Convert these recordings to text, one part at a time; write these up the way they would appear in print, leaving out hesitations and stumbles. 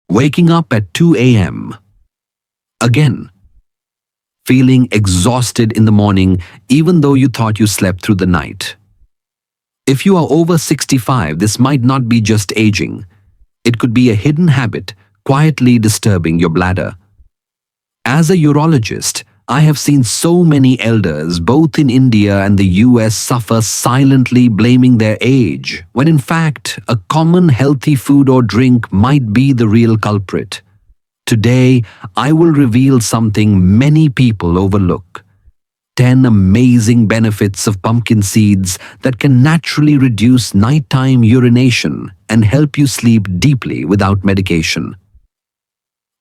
Waking up at 2 a.m. Again. Feeling exhausted in the morning even though you thought you slept through the night. If you are over 65, this might not be just aging. It could be a hidden habit quietly disturbing your bladder. As a urologist, I have seen so many elders, both in India and the US, suffer silently blaming their age, when in fact, a common healthy food or drink might be the real culprit. Today, I will reveal something many people overlook. 10 amazing benefits of pumpkin seeds that can naturally reduce nighttime urination and help you sleep deeply without medication.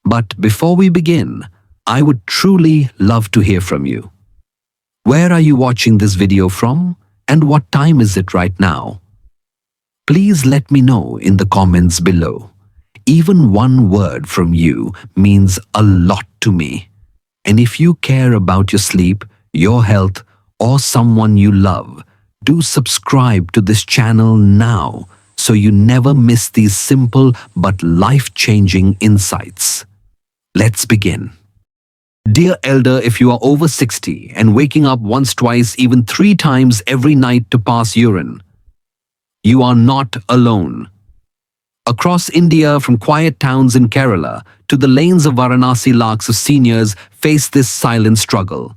But before we begin, I would truly love to hear from you. Where are you watching this video from, and what time is it right now? Please let me know in the comments below. Even one word from you means a lot to me. And if you care about your sleep, your health, or someone you love, do subscribe to this channel now so you never miss these simple but life-changing insights. Let's begin. Dear elder, if you are over 60 and waking up once, twice, even 3 times every night to pass urine, you are not alone. Across India, from quiet towns in Kerala to the lanes of Varanasi, lakhs of seniors face this silent struggle.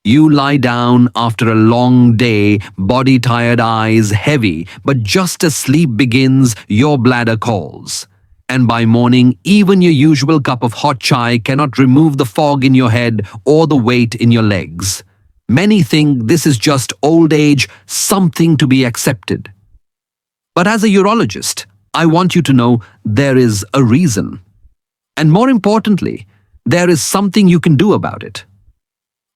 You lie down after a long day, body tired, eyes heavy, but just as sleep begins, your bladder calls. And by morning, even your usual cup of hot chai cannot remove the fog in your head or the weight in your legs. Many think this is just old age, something to be accepted. But as a urologist, I want you to know there is a reason. And more importantly, there is something you can do about it.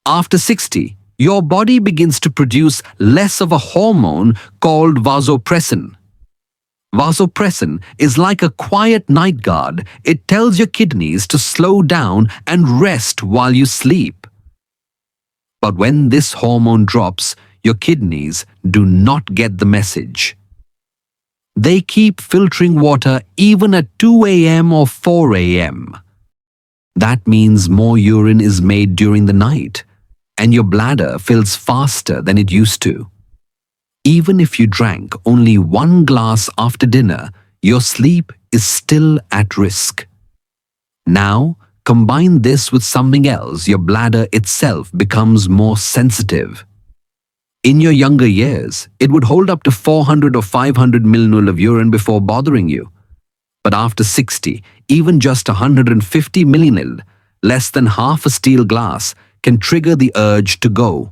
After 60, your body begins to produce less of a hormone called vasopressin. Vasopressin is like a quiet night guard. It tells your kidneys to slow down and rest while you sleep. But when this hormone drops, your kidneys do not get the message. They keep filtering water even at 2 a.m. or 4 a.m. That means more urine is made during the night, and your bladder fills faster than it used to. Even if you drank only 1 glass after dinner, your sleep is still at risk. Now, combine this with something else, your bladder itself becomes more sensitive. In your younger years, it would hold up to 400 or 500 milliliters of urine before bothering you. But after 60, even just 150 milliliters, less than half a steel glass, can trigger the urge to go.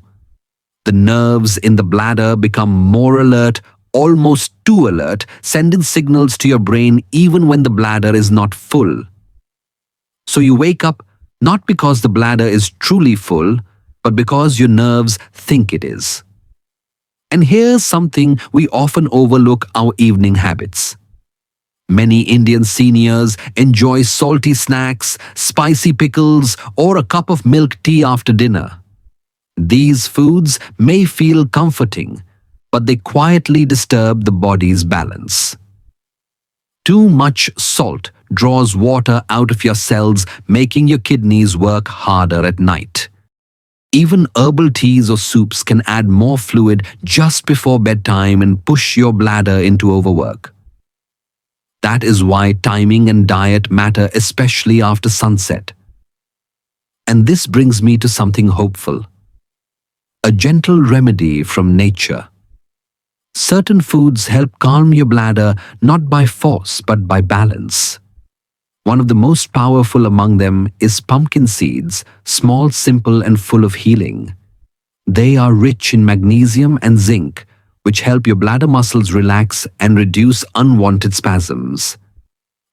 The nerves in the bladder become more alert, almost too alert, sending signals to your brain even when the bladder is not full. So you wake up not because the bladder is truly full, but because your nerves think it is. And here's something we often overlook: our evening habits. Many Indian seniors enjoy salty snacks, spicy pickles, or a cup of milk tea after dinner. These foods may feel comforting, but they quietly disturb the body's balance. Too much salt draws water out of your cells, making your kidneys work harder at night. Even herbal teas or soups can add more fluid just before bedtime and push your bladder into overwork. That is why timing and diet matter, especially after sunset. And this brings me to something hopeful. A gentle remedy from nature. Certain foods help calm your bladder not by force but by balance. One of the most powerful among them is pumpkin seeds, small, simple, and full of healing. They are rich in magnesium and zinc, which help your bladder muscles relax and reduce unwanted spasms.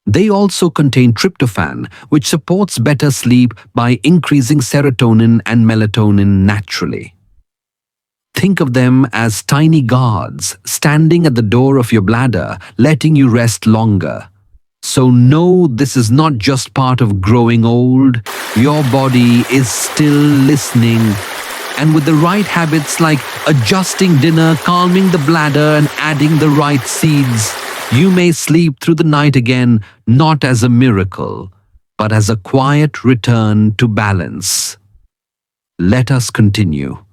They also contain tryptophan, which supports better sleep by increasing serotonin and melatonin naturally. Think of them as tiny guards standing at the door of your bladder, letting you rest longer. So no, this is not just part of growing old. Your body is still listening. And with the right habits like adjusting dinner, calming the bladder, and adding the right seeds, You may sleep through the night again, not as a miracle, but as a quiet return to balance. Let us continue.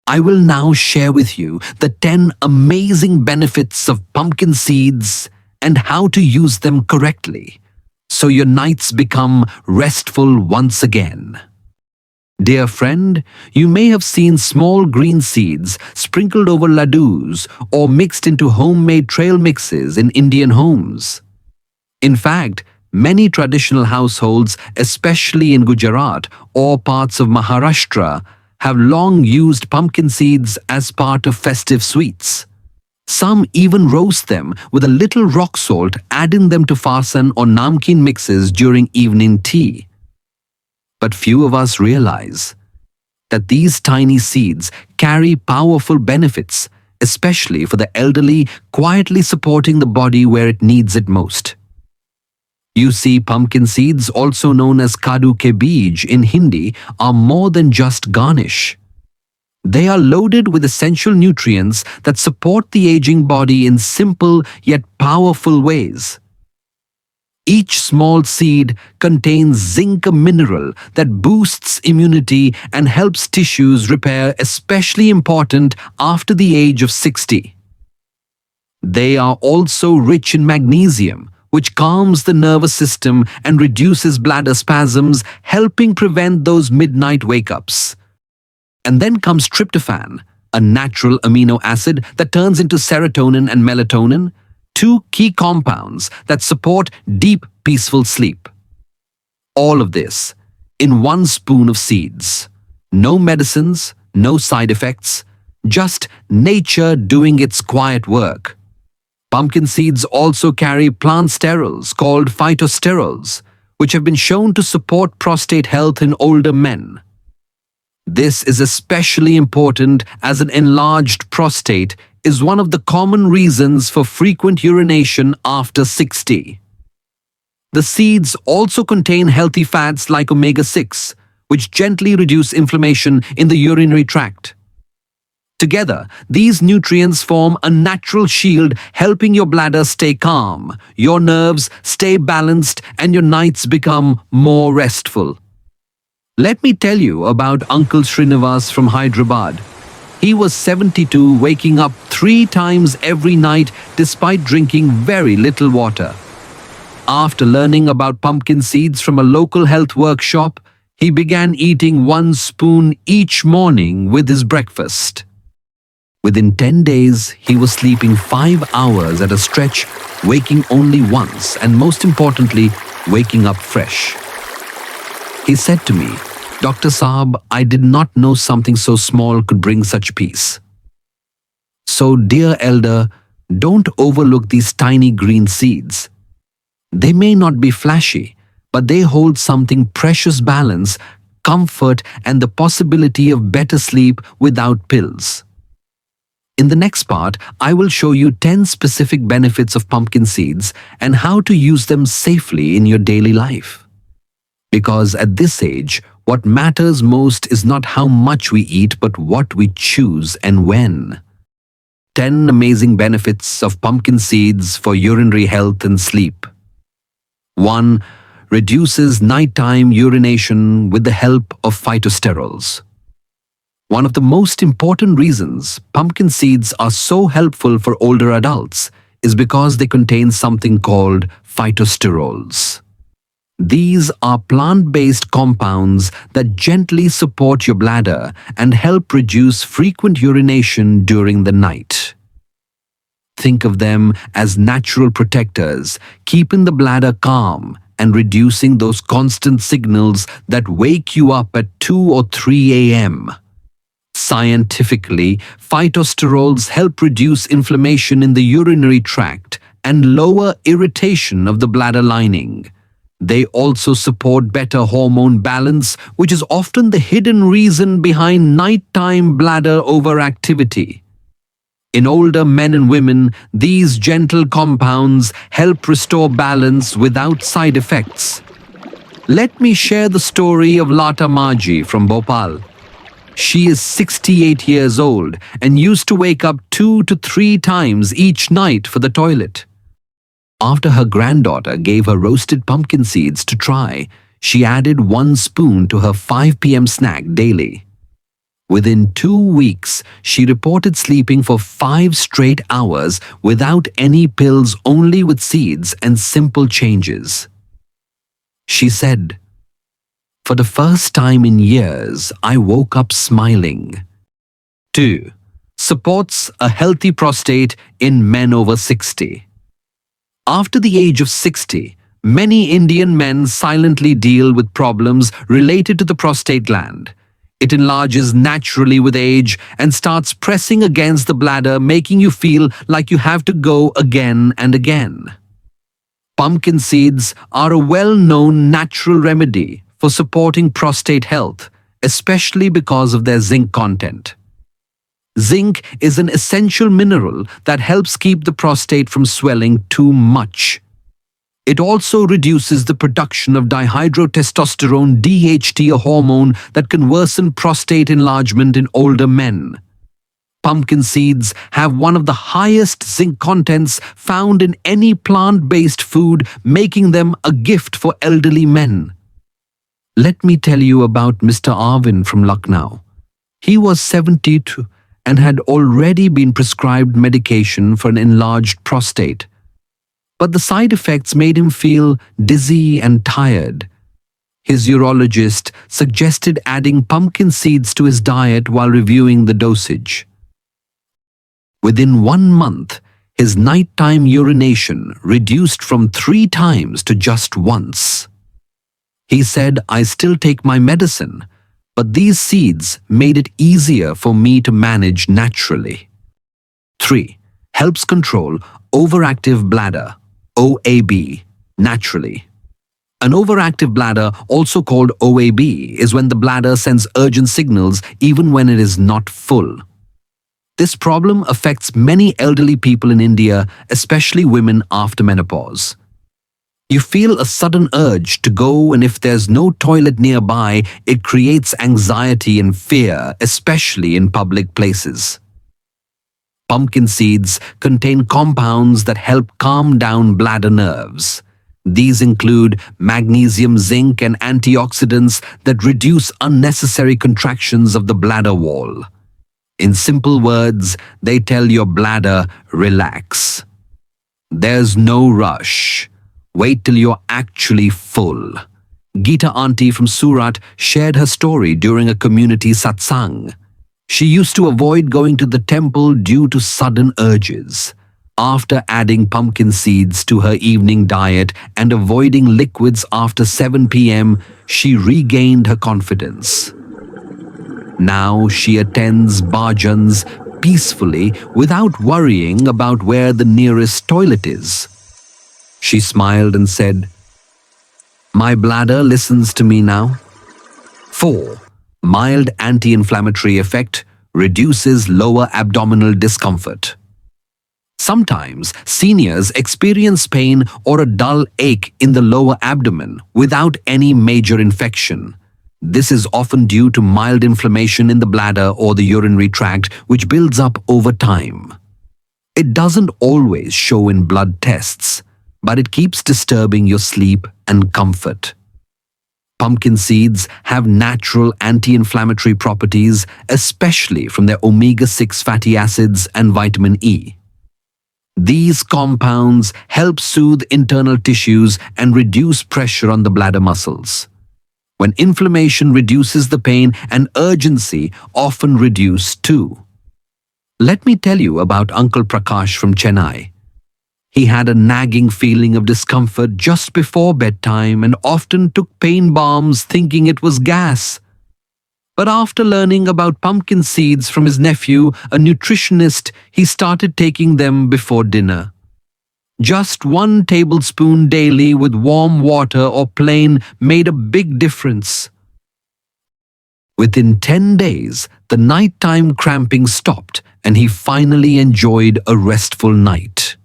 I will now share with you the 10 amazing benefits of pumpkin seeds and how to use them correctly, so your nights become restful once again. Dear friend, you may have seen small green seeds sprinkled over laddus or mixed into homemade trail mixes in Indian homes. In fact, many traditional households, especially in Gujarat or parts of Maharashtra, have long used pumpkin seeds as part of festive sweets. Some even roast them with a little rock salt, adding them to farsan or namkeen mixes during evening tea. But few of us realize that these tiny seeds carry powerful benefits, especially for the elderly, quietly supporting the body where it needs it most. You see, pumpkin seeds, also known as kadu ke beej in Hindi, are more than just garnish. They are loaded with essential nutrients that support the aging body in simple yet powerful ways. Each small seed contains zinc, a mineral that boosts immunity and helps tissues repair, especially important after the age of 60. They are also rich in magnesium, which calms the nervous system and reduces bladder spasms, helping prevent those midnight wake-ups. And then comes tryptophan, a natural amino acid that turns into serotonin and melatonin, two key compounds that support deep, peaceful sleep. All of this in one spoon of seeds. No medicines, no side effects, just nature doing its quiet work. Pumpkin seeds also carry plant sterols called phytosterols, which have been shown to support prostate health in older men. This is especially important as an enlarged prostate is one of the common reasons for frequent urination after 60. The seeds also contain healthy fats like omega-6, which gently reduce inflammation in the urinary tract. Together, these nutrients form a natural shield, helping your bladder stay calm, your nerves stay balanced, and your nights become more restful. Let me tell you about Uncle Srinivas from Hyderabad. He was 72, waking up 3 times every night despite drinking very little water. After learning about pumpkin seeds from a local health workshop, he began eating 1 spoon each morning with his breakfast. Within 10 days, he was sleeping 5 hours at a stretch, waking only once, and most importantly, waking up fresh. He said to me, "Dr. Saab, I did not know something so small could bring such peace." So, dear elder, don't overlook these tiny green seeds. They may not be flashy, but they hold something precious: balance, comfort, and the possibility of better sleep without pills. In the next part, I will show you 10 specific benefits of pumpkin seeds and how to use them safely in your daily life. Because at this age, what matters most is not how much we eat, but what we choose and when. 10 amazing benefits of pumpkin seeds for urinary health and sleep. 1. Reduces nighttime urination with the help of phytosterols. One of the most important reasons pumpkin seeds are so helpful for older adults is because they contain something called phytosterols. These are plant-based compounds that gently support your bladder and help reduce frequent urination during the night. Think of them as natural protectors, keeping the bladder calm and reducing those constant signals that wake you up at 2 or 3 a.m. Scientifically, phytosterols help reduce inflammation in the urinary tract and lower irritation of the bladder lining. They also support better hormone balance, which is often the hidden reason behind nighttime bladder overactivity. In older men and women, these gentle compounds help restore balance without side effects. Let me share the story of Lata Maji from Bhopal. She is 68 years old and used to wake up 2 to 3 times each night for the toilet. After her granddaughter gave her roasted pumpkin seeds to try, she added 1 spoon to her 5 p.m. snack daily. Within 2 weeks, she reported sleeping for 5 straight hours without any pills, only with seeds and simple changes. She said, "For the first time in years, I woke up smiling." 2. Supports a healthy prostate in men over 60. After the age of 60, many Indian men silently deal with problems related to the prostate gland. It enlarges naturally with age and starts pressing against the bladder, making you feel like you have to go again and again. Pumpkin seeds are a well-known natural remedy for supporting prostate health, especially because of their zinc content. Zinc is an essential mineral that helps keep the prostate from swelling too much. It also reduces the production of dihydrotestosterone (DHT), a hormone that can worsen prostate enlargement in older men. Pumpkin seeds have one of the highest zinc contents found in any plant-based food, making them a gift for elderly men. Let me tell you about Mr. Arvind from Lucknow. He was 72 and had already been prescribed medication for an enlarged prostate. But the side effects made him feel dizzy and tired. His urologist suggested adding pumpkin seeds to his diet while reviewing the dosage. Within 1 month, his nighttime urination reduced from 3 times to just once. He said, "I still take my medicine, but these seeds made it easier for me to manage naturally." 3. Helps control overactive bladder, OAB, naturally. An overactive bladder, also called OAB, is when the bladder sends urgent signals even when it is not full. This problem affects many elderly people in India, especially women after menopause. You feel a sudden urge to go, and if there's no toilet nearby, it creates anxiety and fear, especially in public places. Pumpkin seeds contain compounds that help calm down bladder nerves. These include magnesium, zinc, and antioxidants that reduce unnecessary contractions of the bladder wall. In simple words, they tell your bladder, relax. There's no rush. Wait till you're actually full. Geeta auntie from Surat shared her story during a community satsang. She used to avoid going to the temple due to sudden urges. After adding pumpkin seeds to her evening diet and avoiding liquids after 7 p.m., she regained her confidence. Now she attends bhajans peacefully without worrying about where the nearest toilet is. She smiled and said, "My bladder listens to me now." 4. Mild anti-inflammatory effect, reduces lower abdominal discomfort. Sometimes seniors experience pain or a dull ache in the lower abdomen without any major infection. This is often due to mild inflammation in the bladder or the urinary tract, which builds up over time. It doesn't always show in blood tests, but it keeps disturbing your sleep and comfort. Pumpkin seeds have natural anti-inflammatory properties, especially from their omega-6 fatty acids and vitamin E. These compounds help soothe internal tissues and reduce pressure on the bladder muscles. When inflammation reduces, the pain and urgency often reduce too. Let me tell you about Uncle Prakash from Chennai. He had a nagging feeling of discomfort just before bedtime and often took pain balms thinking it was gas. But after learning about pumpkin seeds from his nephew, a nutritionist, he started taking them before dinner. Just 1 tablespoon daily with warm water or plain made a big difference. Within 10 days, the nighttime cramping stopped and he finally enjoyed a restful night.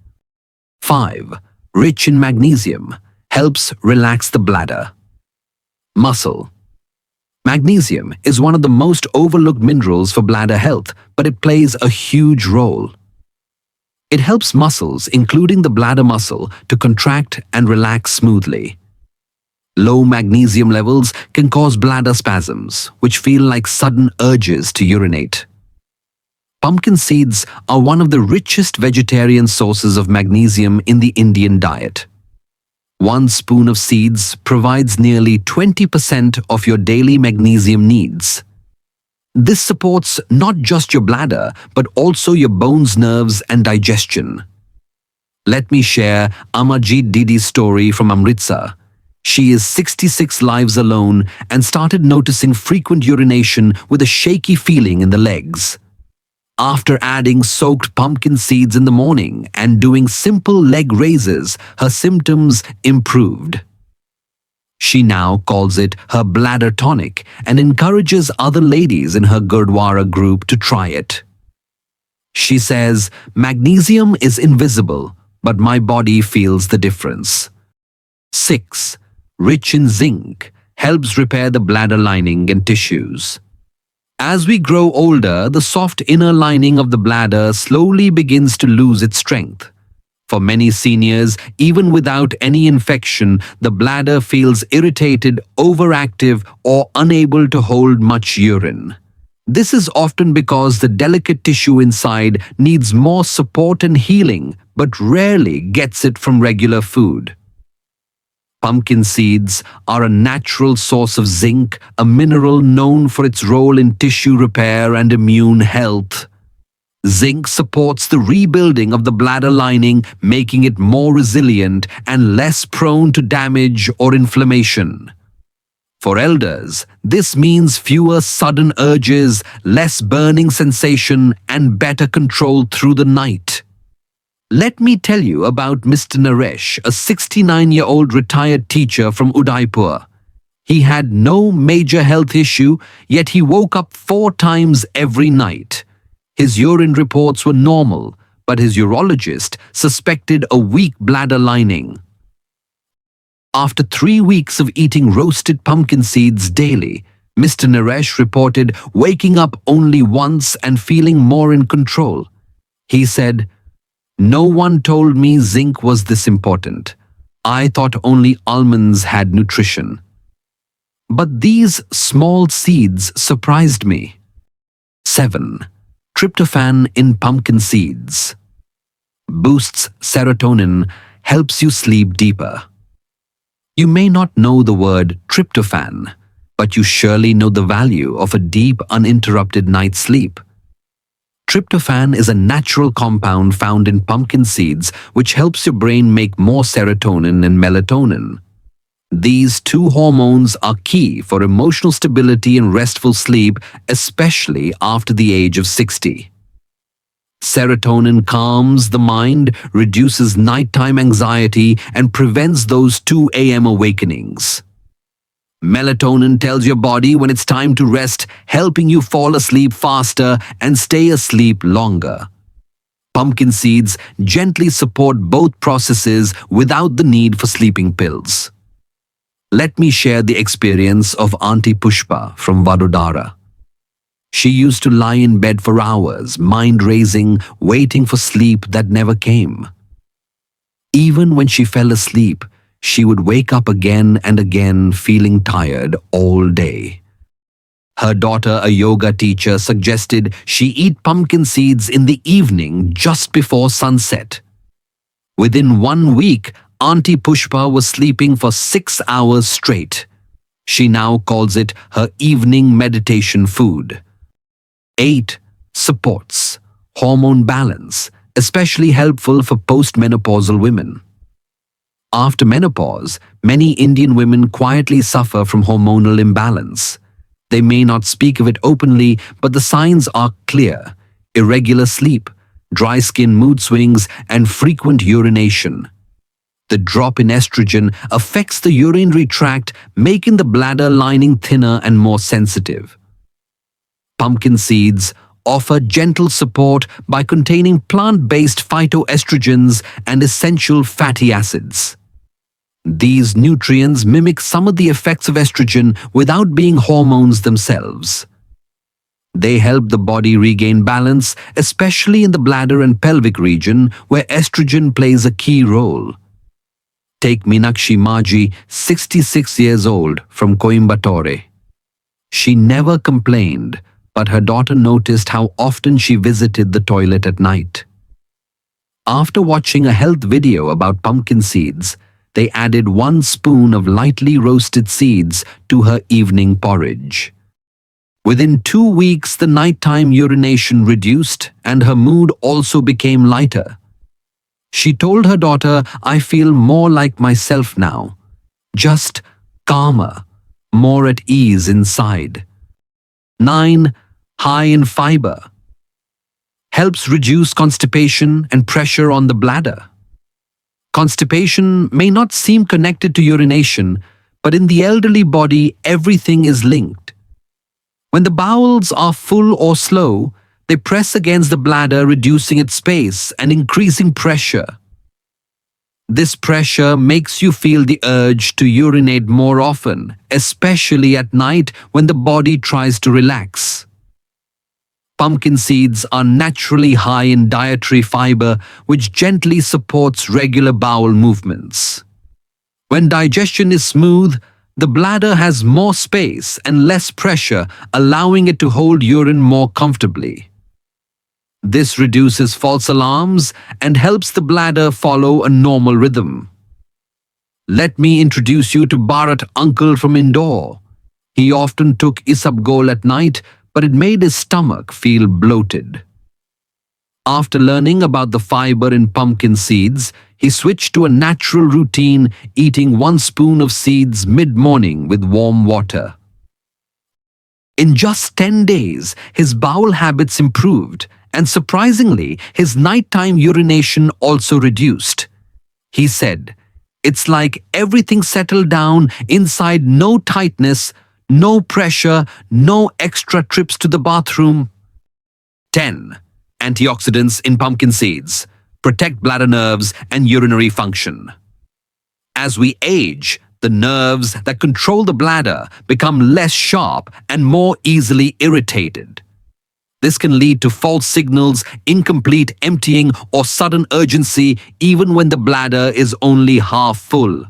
5. Rich in magnesium, helps relax the bladder. Muscle. Magnesium is one of the most overlooked minerals for bladder health, but it plays a huge role. It helps muscles, including the bladder muscle, to contract and relax smoothly. Low magnesium levels can cause bladder spasms, which feel like sudden urges to urinate. Pumpkin seeds are one of the richest vegetarian sources of magnesium in the Indian diet. 1 spoon of seeds provides nearly 20% of your daily magnesium needs. This supports not just your bladder, but also your bones, nerves, and digestion. Let me share Amarjeet Didi's story from Amritsar. She is 66 lives alone and started noticing frequent urination with a shaky feeling in the legs. After adding soaked pumpkin seeds in the morning and doing simple leg raises, her symptoms improved. She now calls it her bladder tonic and encourages other ladies in her Gurdwara group to try it. She says, "Magnesium is invisible, but my body feels the difference." 6. Rich in zinc, helps repair the bladder lining and tissues. As we grow older, the soft inner lining of the bladder slowly begins to lose its strength. For many seniors, even without any infection, the bladder feels irritated, overactive, or unable to hold much urine. This is often because the delicate tissue inside needs more support and healing, but rarely gets it from regular food. Pumpkin seeds are a natural source of zinc, a mineral known for its role in tissue repair and immune health. Zinc supports the rebuilding of the bladder lining, making it more resilient and less prone to damage or inflammation. For elders, this means fewer sudden urges, less burning sensation, and better control through the night. Let me tell you about Mr. Naresh, a 69-year-old retired teacher from Udaipur. He had no major health issue, yet he woke up 4 times every night. His urine reports were normal, but his urologist suspected a weak bladder lining. After 3 weeks of eating roasted pumpkin seeds daily, Mr. Naresh reported waking up only once and feeling more in control. He said, "No one told me zinc was this important. I thought only almonds had nutrition." But these small seeds surprised me. 7. Tryptophan in pumpkin seeds. Boosts serotonin, helps you sleep deeper. You may not know the word tryptophan, but you surely know the value of a deep, uninterrupted night's sleep. Tryptophan is a natural compound found in pumpkin seeds which helps your brain make more serotonin and melatonin. These 2 hormones are key for emotional stability and restful sleep, especially after the age of 60. Serotonin calms the mind, reduces nighttime anxiety, and prevents those 2 a.m. awakenings. Melatonin tells your body when it's time to rest, helping you fall asleep faster and stay asleep longer. Pumpkin seeds gently support both processes without the need for sleeping pills. Let me share the experience of Auntie Pushpa from Vadodara. She used to lie in bed for hours, mind-racing, waiting for sleep that never came. Even when she fell asleep, she would wake up again and again feeling tired all day. Her daughter, a yoga teacher, suggested she eat pumpkin seeds in the evening just before sunset. Within 1 week, Auntie Pushpa was sleeping for 6 hours straight. She now calls it her evening meditation food. 8. Supports hormone balance, especially helpful for postmenopausal women. After menopause, many Indian women quietly suffer from hormonal imbalance. They may not speak of it openly, but the signs are clear: irregular sleep, dry skin, mood swings, and frequent urination. The drop in estrogen affects the urinary tract, making the bladder lining thinner and more sensitive. Pumpkin seeds offer gentle support by containing plant-based phytoestrogens and essential fatty acids. These nutrients mimic some of the effects of estrogen without being hormones themselves. They help the body regain balance, especially in the bladder and pelvic region where estrogen plays a key role. Take Meenakshi Maji, 66 years old, from Coimbatore. She never complained, but her daughter noticed how often she visited the toilet at night. After watching a health video about pumpkin seeds, they added 1 spoon of lightly roasted seeds to her evening porridge. Within 2 weeks, the nighttime urination reduced and her mood also became lighter. She told her daughter, "I feel more like myself now, just calmer, more at ease inside." 9. High in fiber. Helps reduce constipation and pressure on the bladder. Constipation may not seem connected to urination, but in the elderly body, everything is linked. When the bowels are full or slow, they press against the bladder, reducing its space and increasing pressure. This pressure makes you feel the urge to urinate more often, especially at night when the body tries to relax. Pumpkin seeds are naturally high in dietary fiber, which gently supports regular bowel movements. When digestion is smooth, the bladder has more space and less pressure, allowing it to hold urine more comfortably. This reduces false alarms and helps the bladder follow a normal rhythm. Let me introduce you to Bharat uncle from Indore. He often took isabgol at night, but it made his stomach feel bloated. After learning about the fiber in pumpkin seeds, he switched to a natural routine, eating 1 spoon of seeds mid-morning with warm water. In just 10 days, his bowel habits improved, and surprisingly, his nighttime urination also reduced. He said, "It's like everything settled down inside, no tightness, no pressure, no extra trips to the bathroom." 10. Antioxidants in pumpkin seeds. Protect bladder nerves and urinary function. As we age, the nerves that control the bladder become less sharp and more easily irritated. This can lead to false signals, incomplete emptying, or sudden urgency even when the bladder is only half full.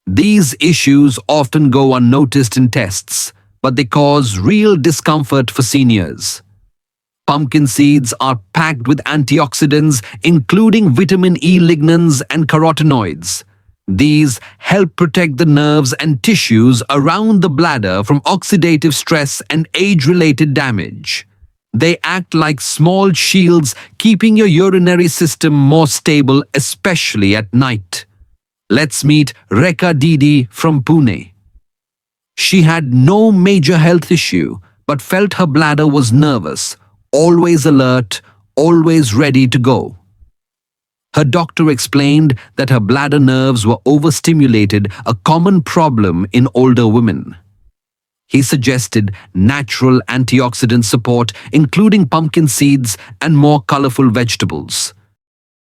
These issues often go unnoticed in tests, but they cause real discomfort for seniors. Pumpkin seeds are packed with antioxidants, including vitamin E lignans and carotenoids. These help protect the nerves and tissues around the bladder from oxidative stress and age-related damage. They act like small shields, keeping your urinary system more stable, especially at night. Let's meet Rekha Didi from Pune. She had no major health issue, but felt her bladder was nervous, always alert, always ready to go. Her doctor explained that her bladder nerves were overstimulated, a common problem in older women. He suggested natural antioxidant support, including pumpkin seeds and more colorful vegetables.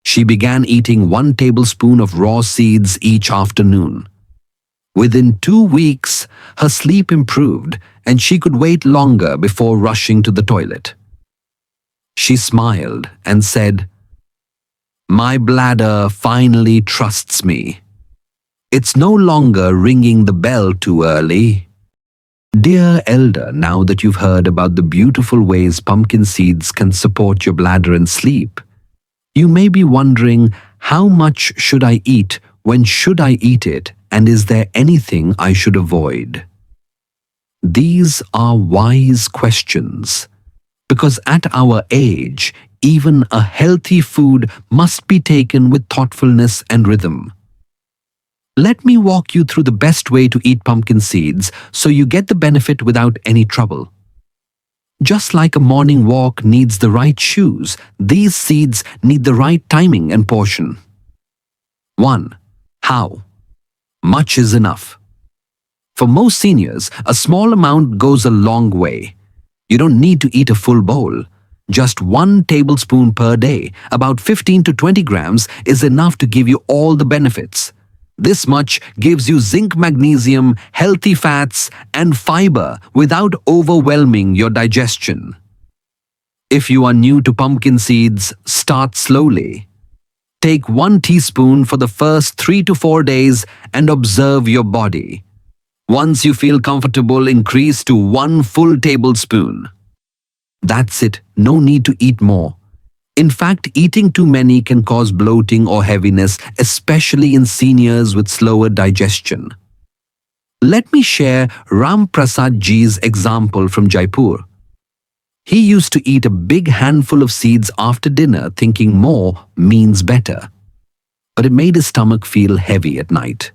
She began eating 1 tablespoon of raw seeds each afternoon. Within 2 weeks, her sleep improved and she could wait longer before rushing to the toilet. She smiled and said, "My bladder finally trusts me. It's no longer ringing the bell too early." Dear elder, now that you've heard about the beautiful ways pumpkin seeds can support your bladder and sleep, you may be wondering, how much should I eat, when should I eat it, and is there anything I should avoid? These are wise questions, because at our age, even a healthy food must be taken with thoughtfulness and rhythm. Let me walk you through the best way to eat pumpkin seeds so you get the benefit without any trouble. Just like a morning walk needs the right shoes, these seeds need the right timing and portion. 1. How? Much is enough. For most seniors, a small amount goes a long way. You don't need to eat a full bowl. Just 1 tablespoon per day, about 15 to 20 grams, is enough to give you all the benefits. This much gives you zinc, magnesium, healthy fats, and fiber without overwhelming your digestion. If you are new to pumpkin seeds, start slowly. Take 1 teaspoon for the first 3 to 4 days and observe your body. Once you feel comfortable, increase to 1 full tablespoon. That's it, no need to eat more. In fact, eating too many can cause bloating or heaviness, especially in seniors with slower digestion. Let me share Ram Prasad ji's example from Jaipur. He used to eat a big handful of seeds after dinner, thinking more means better. But it made his stomach feel heavy at night.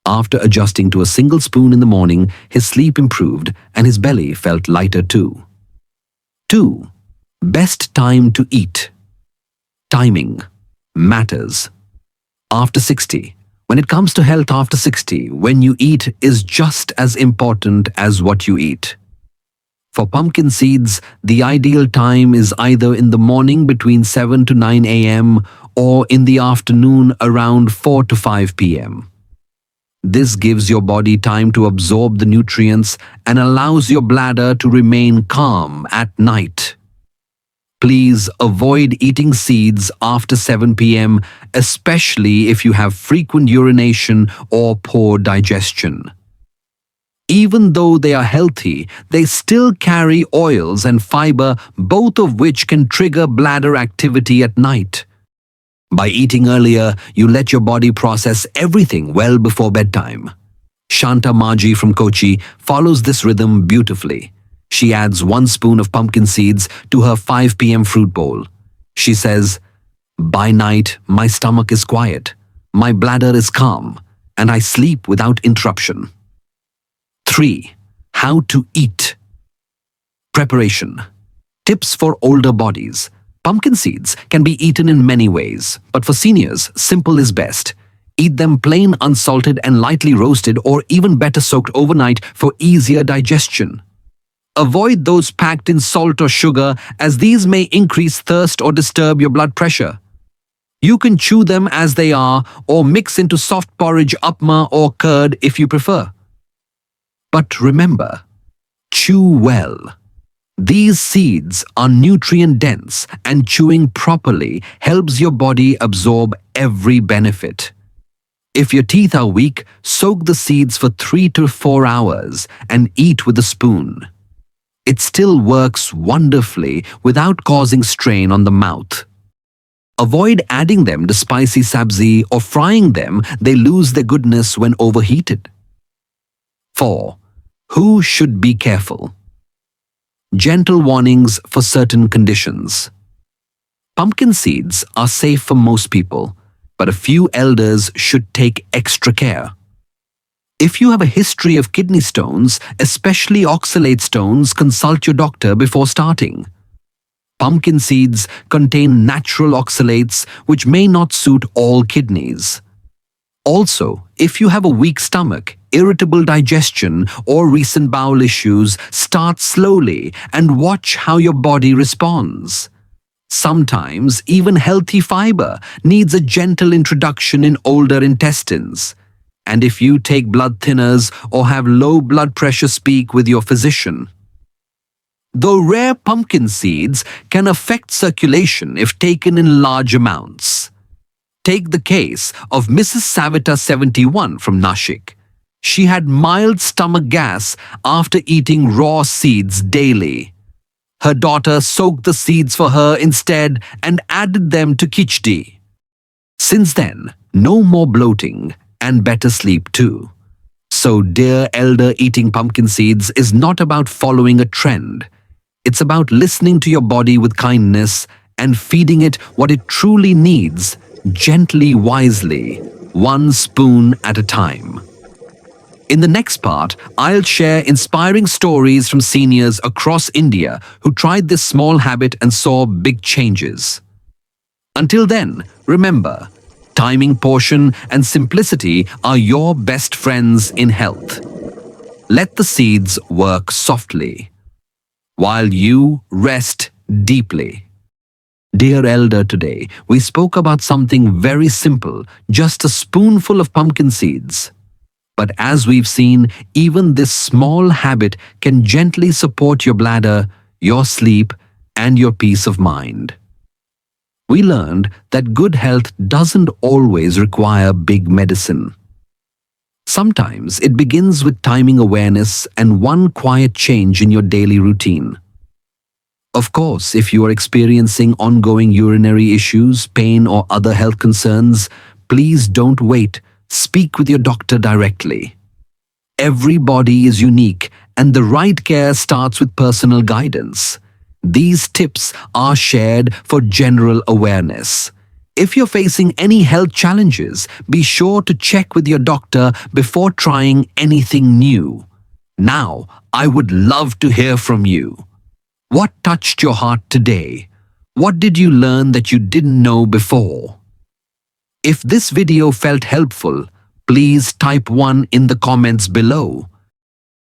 After adjusting to a single spoon in the morning, his sleep improved and his belly felt lighter too. 2. Best time to eat. Timing matters. After 60. When it comes to health after 60, when you eat is just as important as what you eat. For pumpkin seeds, the ideal time is either in the morning between 7 to 9 a.m. or in the afternoon around 4 to 5 p.m. This gives your body time to absorb the nutrients and allows your bladder to remain calm at night. Please avoid eating seeds after 7 p.m., especially if you have frequent urination or poor digestion. Even though they are healthy, they still carry oils and fiber, both of which can trigger bladder activity at night. By eating earlier, you let your body process everything well before bedtime. Shanta Maji from Kochi follows this rhythm beautifully. She adds 1 spoon of pumpkin seeds to her 5 p.m. fruit bowl. She says, "By night, my stomach is quiet, my bladder is calm, and I sleep without interruption." 3. How to eat. Preparation. Tips for older bodies. Pumpkin seeds can be eaten in many ways, but for seniors, simple is best. Eat them plain, unsalted, and lightly roasted, or even better soaked overnight for easier digestion. Avoid those packed in salt or sugar, as these may increase thirst or disturb your blood pressure. You can chew them as they are or mix into soft porridge, upma, or curd if you prefer. But remember, chew well. These seeds are nutrient-dense, and chewing properly helps your body absorb every benefit. If your teeth are weak, soak the seeds for 3 to 4 hours and eat with a spoon. It still works wonderfully without causing strain on the mouth. Avoid adding them to spicy sabzi or frying them; they lose their goodness when overheated. 4. Who should be careful? Gentle warnings for certain conditions. Pumpkin seeds are safe for most people, but a few elders should take extra care. If you have a history of kidney stones, especially oxalate stones, consult your doctor before starting. Pumpkin seeds contain natural oxalates which may not suit all kidneys. Also, if you have a weak stomach, irritable digestion, or recent bowel issues, start slowly and watch how your body responds. Sometimes, even healthy fiber needs a gentle introduction in older intestines. And if you take blood thinners or have low blood pressure, speak with your physician. Though rare, pumpkin seeds can affect circulation if taken in large amounts. Take the case of Mrs. Savita, 71, from Nashik. She had mild stomach gas after eating raw seeds daily. Her daughter soaked the seeds for her instead and added them to khichdi. Since then, no more bloating and better sleep too. So, dear elder, eating pumpkin seeds is not about following a trend. It's about listening to your body with kindness and feeding it what it truly needs, gently, wisely, 1 spoon at a time. In the next part, I'll share inspiring stories from seniors across India who tried this small habit and saw big changes. Until then, remember, timing, portion, and simplicity are your best friends in health. Let the seeds work softly, while you rest deeply. Dear elder, today we spoke about something very simple, just a spoonful of pumpkin seeds. But as we've seen, even this small habit can gently support your bladder, your sleep, and your peace of mind. We learned that good health doesn't always require big medicine. Sometimes it begins with timing awareness and one quiet change in your daily routine. Of course, if you are experiencing ongoing urinary issues, pain, or other health concerns, please don't wait. Speak with your doctor directly. Every body is unique, and the right care starts with personal guidance. These tips are shared for general awareness. If you're facing any health challenges, be sure to check with your doctor before trying anything new. Now, I would love to hear from you. What touched your heart today? What did you learn that you didn't know before? If this video felt helpful, please type 1 in the comments below.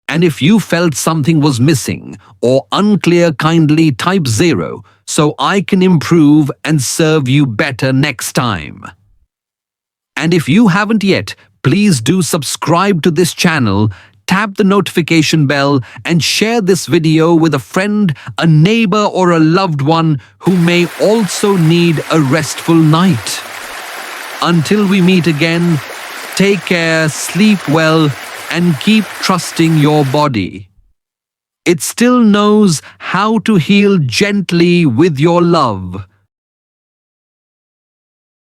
And if you felt something was missing or unclear, kindly type 0 so I can improve and serve you better next time. And if you haven't yet, please do subscribe to this channel, tap the notification bell, and share this video with a friend, a neighbor, or a loved one who may also need a restful night. Until we meet again, take care, sleep well, and keep trusting your body. It still knows how to heal gently with your love.